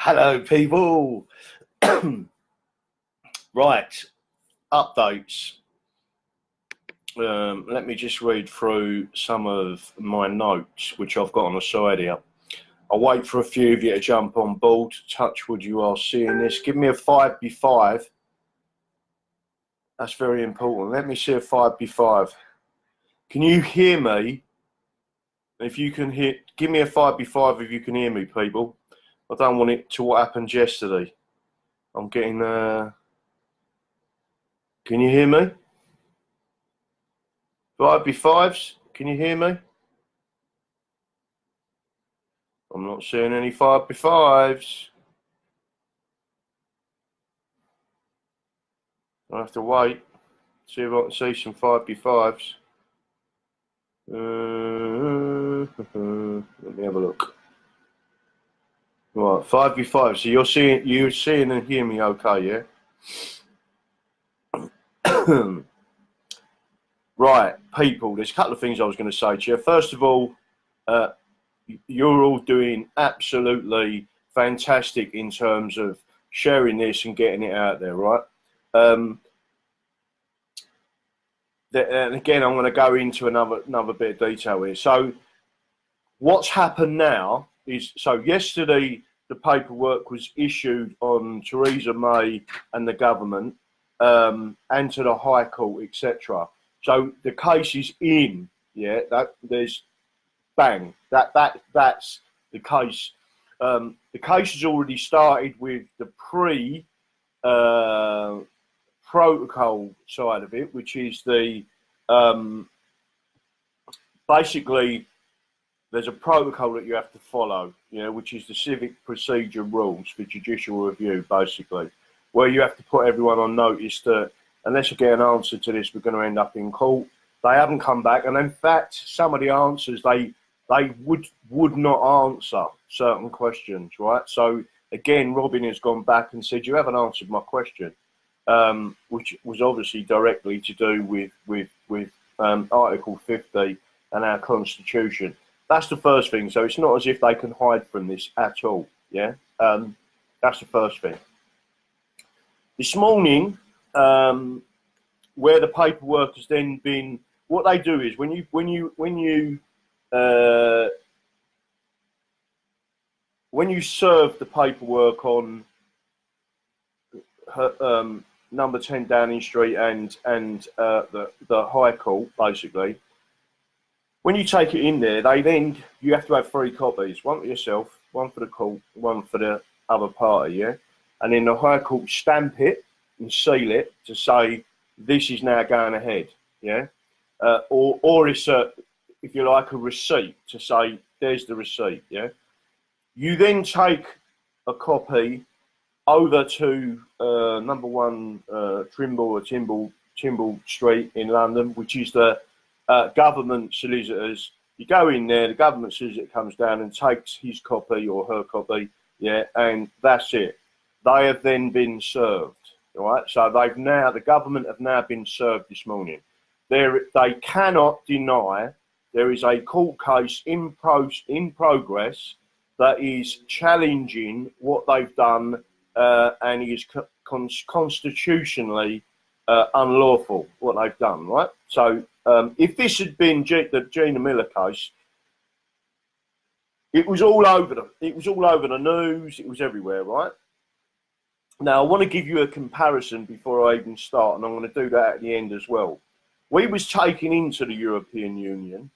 Hello, people. Right, updates. Let me just read through some of my notes, which I've got on the side here. I'll wait for a few of you to jump on board. Touch wood, you are seeing this. Give me a 5B5. That's very important. Let me see a 5B5. Can you hear me? If you can hear, give me a 5B5 if you can hear me, people. I don't want it to what happened yesterday. I'm getting, can you hear me? 5B5s, can you hear me? I'm not seeing any 5B5s. I have to wait, see if I can see some 5B5s. Let me have a look. Right, 5B5. So you're seeing and hear me okay, yeah? Right, people, there's a couple of things I was going to say to you. First of all, you're all doing absolutely fantastic in terms of sharing this and getting it out there, right? And again, I'm going to go into another bit of detail here. So what's happened now is, so yesterday the paperwork was issued on Theresa May and the government, and to the High Court, etc. So the case is in, yeah. That there's bang. That's the case. The case has already started with the protocol side of it, which is the basically there's a protocol that you have to follow, you know, which is the civic procedure rules for judicial review, basically, where you have to put everyone on notice that unless you get an answer to this, we're going to end up in court. They haven't come back, and in fact, some of the answers they would not answer certain questions, right? So again, Robin has gone back and said, you haven't answered my question, which was obviously directly to do with Article 50 and our Constitution. That's the first thing. So it's not as if they can hide from this at all. Yeah, that's the first thing. This morning, where the paperwork has then been, what they do is when you serve the paperwork on number 10 Downing Street and the High Court, basically. When you take it in there, you have to have 3 copies, one for yourself, one for the court, one for the other party, yeah? And then the High Court stamp it and seal it to say, this is now going ahead, yeah? Or it's if you like, a receipt to say, there's the receipt, yeah? You then take a copy over to number 1 Trimble Street in London, which is the government solicitors. You go in there, the government solicitor comes down and takes his copy or her copy, yeah, and that's it. They have then been served, all right? So the government have now been served this morning. They cannot deny there is a court case in progress that is challenging what they've done and is constitutionally unlawful, what they've done, right? So if this had been the Gina Miller case, it was all over the news, it was everywhere, right? Now, I want to give you a comparison before I even start, and I'm going to do that at the end as well. We was taken into the European Union